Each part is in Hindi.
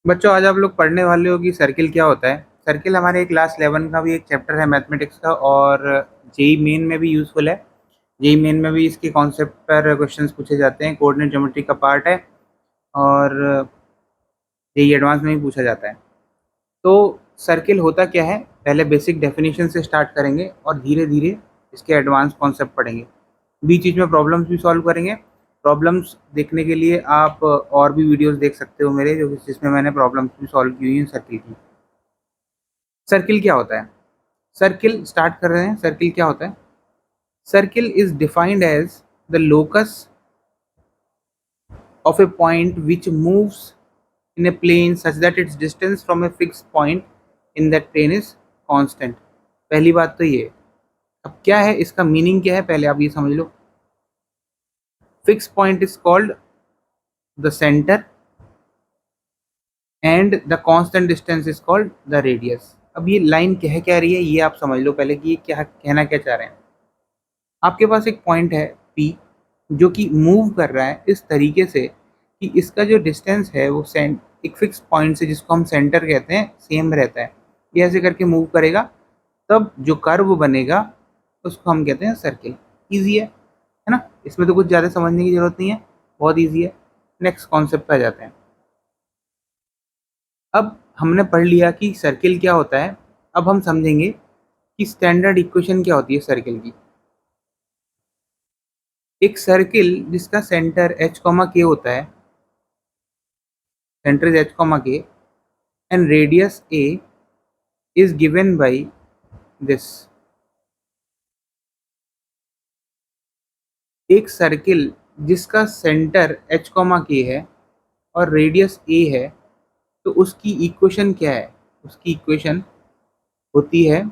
बच्चों आज आप लोग पढ़ने वाले हो कि सर्किल क्या होता है। सर्किल हमारे क्लास 11 का भी एक चैप्टर है मैथमेटिक्स का, और जेई मेन में भी यूज़फुल है। जेई मेन में भी इसके कॉन्सेप्ट पर क्वेश्चंस पूछे जाते हैं, कोऑर्डिनेट ज्योमेट्री का पार्ट है, और जेई एडवांस में भी पूछा जाता है। तो सर्किल होता क्या है, पहले बेसिक डेफिनेशन से स्टार्ट करेंगे और धीरे धीरे इसके एडवांस कॉन्सेप्ट पढ़ेंगे। बीच बीच में प्रॉब्लम्स भी सॉल्व करेंगे। प्रॉब्लम्स देखने के लिए आप और भी वीडियोस देख सकते हो मेरे, जो जिसमें मैंने प्रॉब्लम्स भी सॉल्व की हुई हैं सर्किल की। सर्किल क्या होता है? सर्किल स्टार्ट कर रहे हैं। सर्किल क्या होता है? Circle is defined as the locus of a point which moves in a plane such that its distance from a fixed point in that plane is constant। पहली बात तो ये। अब क्या है इसका मीनिंग, क्या है पहले आप ये समझ लो। Fix point is called the centre and the constant distance is called the radius. अब ये लाइन कह रही है ये आप समझ लो पहले कि ये क्या कहना क्या चाह रहे हैं। आपके पास एक पॉइंट है P जो कि मूव कर रहा है इस तरीके से कि इसका जो डिस्टेंस है वो एक फिक्स पॉइंट से, जिसको हम सेंटर कहते हैं, सेम रहता है। ये ऐसे करके मूव करेगा, तब जो कर्व बनेगा उसको हम कहते हैं सर्किल। ईजी है ना? इसमें तो कुछ ज़्यादा समझने की जरूरत नहीं है, बहुत ईजी है। नेक्स्ट कॉन्सेप्ट पे आ जाते हैं। अब हमने पढ़ लिया कि सर्किल क्या होता है। अब हम समझेंगे कि स्टैंडर्ड इक्वेशन क्या होती है सर्किल की। एक सर्किल जिसका सेंटर h, k होता है, center is h, k, and radius a is given by this। एक सर्किल जिसका सेंटर h, k है और रेडियस a है, तो उसकी इक्वेशन क्या है? उसकी इक्वेशन होती है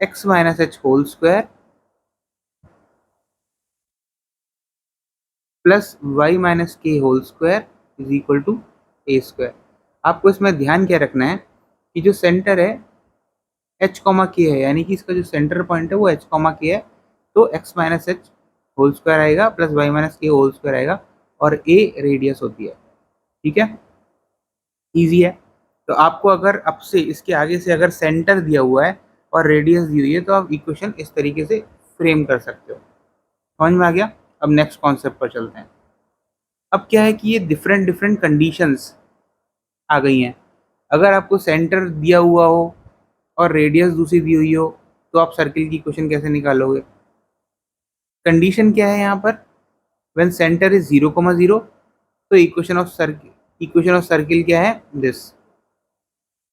x minus H whole square plus Y minus के whole square is equal to A square. आपको इसमें ध्यान क्या रखना है कि जो सेंटर है h, k है, यानी कि इसका जो सेंटर पॉइंट है वो h, k है, तो x minus H whole square आएगा प्लस वाई माइनस के होल स्क्वायर आएगा, और a रेडियस होती है। ठीक है, इजी है। तो आपको अगर अब से इसके आगे से अगर सेंटर दिया हुआ है और रेडियस दी हुई है, तो आप इक्वेशन इस तरीके से फ्रेम कर सकते हो। समझ में आ गया? अब नेक्स्ट कॉन्सेप्ट पर चलते हैं। अब क्या है कि ये डिफरेंट डिफरेंट कंडीशंस आ गई हैं। अगर आपको सेंटर दिया हुआ हो और रेडियस दूसरी दी हुई हो, तो आप सर्किल की इक्वेशन कैसे निकालोगे? कंडीशन क्या है यहाँ पर? व्हेन सेंटर इज 0, 0, तो इक्वेशन ऑफ सर्किल क्या है? दिस।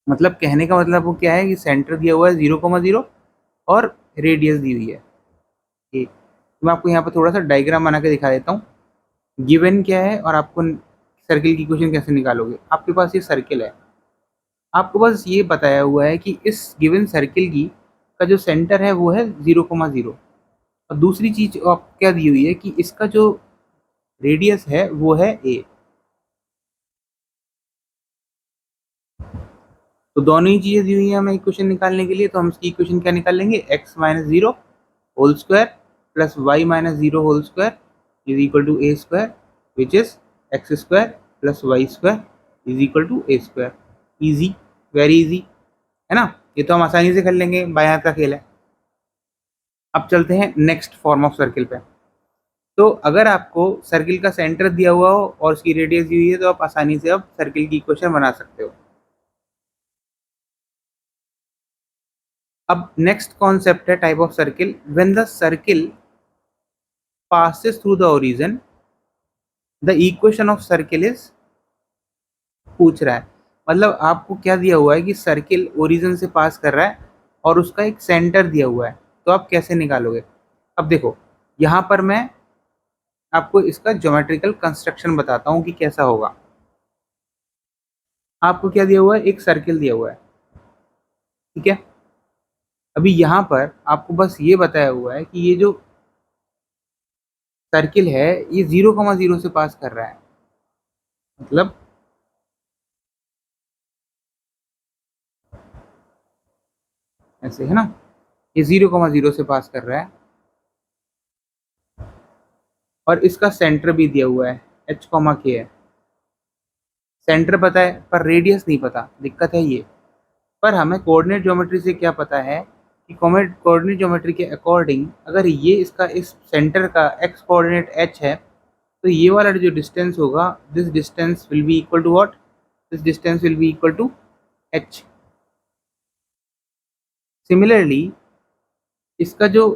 मतलब कहने का मतलब वो क्या है कि सेंटर दिया हुआ है 0, 0 और रेडियस दी हुई है। ठीक, तो मैं आपको यहाँ पर थोड़ा सा डायग्राम बना के दिखा देता हूँ। गिवन क्या है और आपको सर्किल की इक्वेशन कैसे निकालोगे। आपके पास ये सर्किल है, आपको बस ये बताया हुआ है कि इस गिवन सर्किल की का जो सेंटर है वो है 0, 0, और दूसरी चीज आपको क्या दी हुई है कि इसका जो रेडियस है वो है a। तो दोनों ही चीजें दी हुई है हमें इक्वेशन निकालने के लिए, तो हम इसकी इक्वेशन क्या निकाल लेंगे? x minus zero whole square plus Y minus zero whole square is equal to A square, which is x square plus Y square is equal to A square. Easy, very easy है ना? ये तो हम आसानी से कर लेंगे, बाएं हाथ का खेल है। अब चलते हैं नेक्स्ट फॉर्म ऑफ सर्किल पे। तो अगर आपको सर्किल का सेंटर दिया हुआ हो और उसकी रेडियस दी हुई है, तो आप आसानी से अब सर्किल की इक्वेशन बना सकते हो। अब नेक्स्ट कॉन्सेप्ट है type of circle. When the circle passes through the origin, the equation of circle is, पूछ रहा है। मतलब आपको क्या दिया हुआ है कि सर्किल ओरिजिन से पास कर रहा है और उसका एक सेंटर दिया हुआ है, तो आप कैसे निकालोगे? अब देखो, यहाँ पर मैं आपको इसका ज्योमेट्रिकल कंस्ट्रक्शन बताता हूँ कि कैसा होगा। आपको क्या दिया हुआ है? एक सर्किल दिया हुआ है, ठीक है। अभी यहाँ पर आपको बस ये बताया हुआ है कि ये जो सर्किल है ये 0, 0 से पास कर रहा है। मतलब ऐसे है ना, ये 0, 0 से पास कर रहा है और इसका सेंटर भी दिया हुआ है h, k है। सेंटर पता है पर रेडियस नहीं पता, दिक्कत है ये। पर हमें कोऑर्डिनेट ज्योमेट्री से क्या पता है कि कोऑर्डिनेट ज्योमेट्री के अकॉर्डिंग अगर ये इसका इस सेंटर का एक्स कोऑर्डिनेट एच है, तो ये वाला जो डिस्टेंस होगा, this distance will be equal to what, this distance will be equal to h. Similarly इसका जो,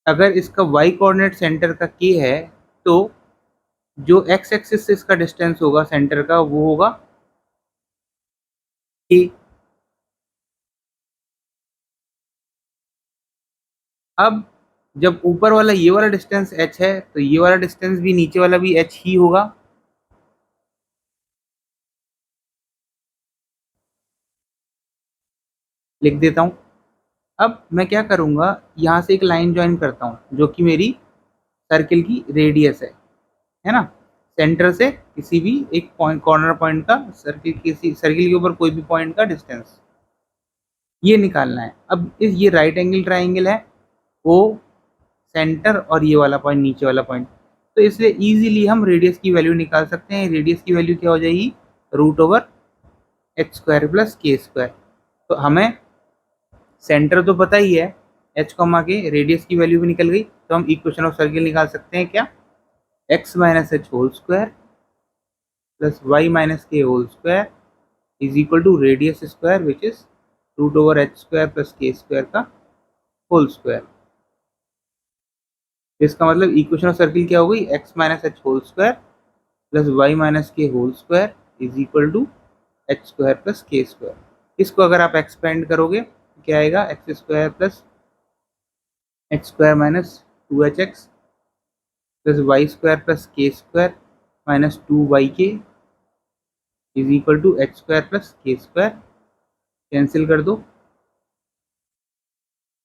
अगर इसका y कोऑर्डिनेट सेंटर का k है, तो जो x एक्सिस से इसका डिस्टेंस होगा सेंटर का वो होगा k। अब जब ऊपर वाला ये वाला डिस्टेंस h है, तो ये वाला डिस्टेंस भी नीचे वाला भी h ही होगा। लिख देता हूं। अब मैं क्या करूंगा, यहां से एक लाइन ज्वाइन करता हूं जो कि मेरी सर्किल की रेडियस है ना। सेंटर से किसी भी एक पॉइंट, कॉर्नर पॉइंट का सर्किल, किसी सर्किल के ऊपर कोई भी पॉइंट का डिस्टेंस ये निकालना है। अब इस ये राइट एंगल ट्राइंगल है, वो सेंटर और ये वाला पॉइंट नीचे वाला पॉइंट, तो इसलिए इजीली हम रेडियस की वैल्यू निकाल सकते हैं। रेडियस की वैल्यू क्या हो जाएगी, root over H square plus के स्क्वायर। तो हमें सेंटर तो पता ही है, एच कॉमा के, रेडियस की वैल्यू भी निकल गई, तो हम इक्वेशन ऑफ सर्किल निकाल सकते हैं क्या, X minus H whole square plus Y minus के whole square is equal to radius square which is root over H square plus के स्क्वायर का होल स्क्वायर। इसका मतलब इक्वेशन ऑफ सर्किल क्या हो गई, X minus H whole square plus Y minus के whole square is equal to H square plus के स्क्वायर। इसको अगर आप एक्सपेंड करोगे तो क्या आएगा, X square plus H square minus two H x plus Y square plus के square minus two y k is equal to H square plus के स्क्वायर। कैंसिल कर दो,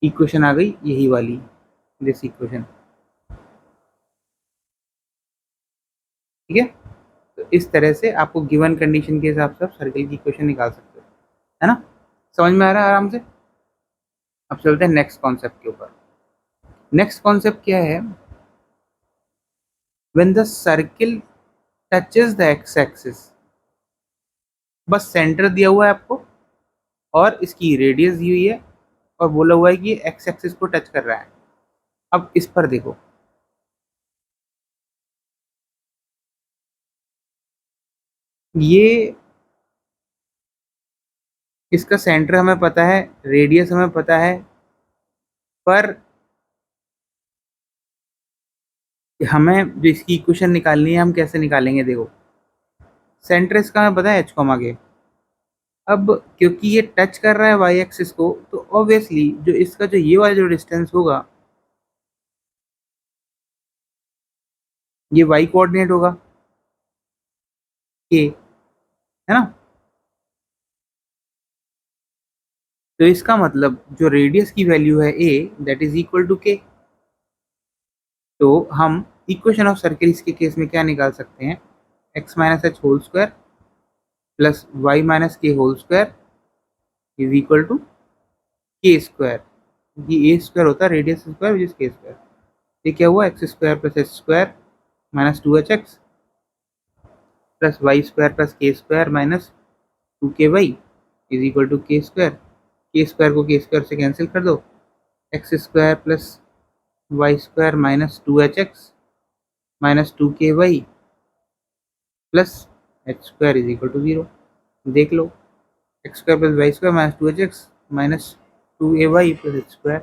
इक्वेशन आ गई यही वाली, दिस इक्वेशन। ठीक है, तो इस तरह से आपको गिवन कंडीशन के हिसाब से आप सर्किल की इक्वेशन निकाल सकते हो, है ना। समझ में आ रहा है आराम से। अब चलते हैं नेक्स्ट कॉन्सेप्ट के ऊपर। नेक्स्ट कॉन्सेप्ट क्या है, when the circle touches the x axis. बस सेंटर दिया हुआ है आपको और इसकी रेडियस दी हुई है और बोला हुआ है कि एक्स एक्सिस को टच कर रहा है। अब इस पर देखो, ये इसका सेंटर हमें पता है, रेडियस हमें पता है, पर हमें जो इसकी इक्वेशन निकालनी है हम कैसे निकालेंगे, देखो सेंटर इसका हमें पता है एच कॉमा के। अब क्योंकि ये टच कर रहा है वाई एक्सिस को, तो ऑब्वियसली जो इसका जो ये वाला जो डिस्टेंस होगा ये वाई कोऑर्डिनेट होगा के, है ना। तो इसका मतलब जो रेडियस की वैल्यू है A, that is equal to K. तो हम इक्वेशन ऑफ सर्किल्स के केस में क्या निकाल सकते हैं, X minus H whole square plus Y minus के whole square is equal to K square. ये ए स्क्वायर होता है radius square which is K square. ये क्या हुआ, X square plus H square minus two H x plus Y square plus के square minus two K Y is equal to K square को के स्क्वायर से कैंसिल कर दो, X square plus Y square minus two H X minus two K Y plus H square is equal to zero. देख लो, X square plus Y square minus two H X minus two A Y plus H square,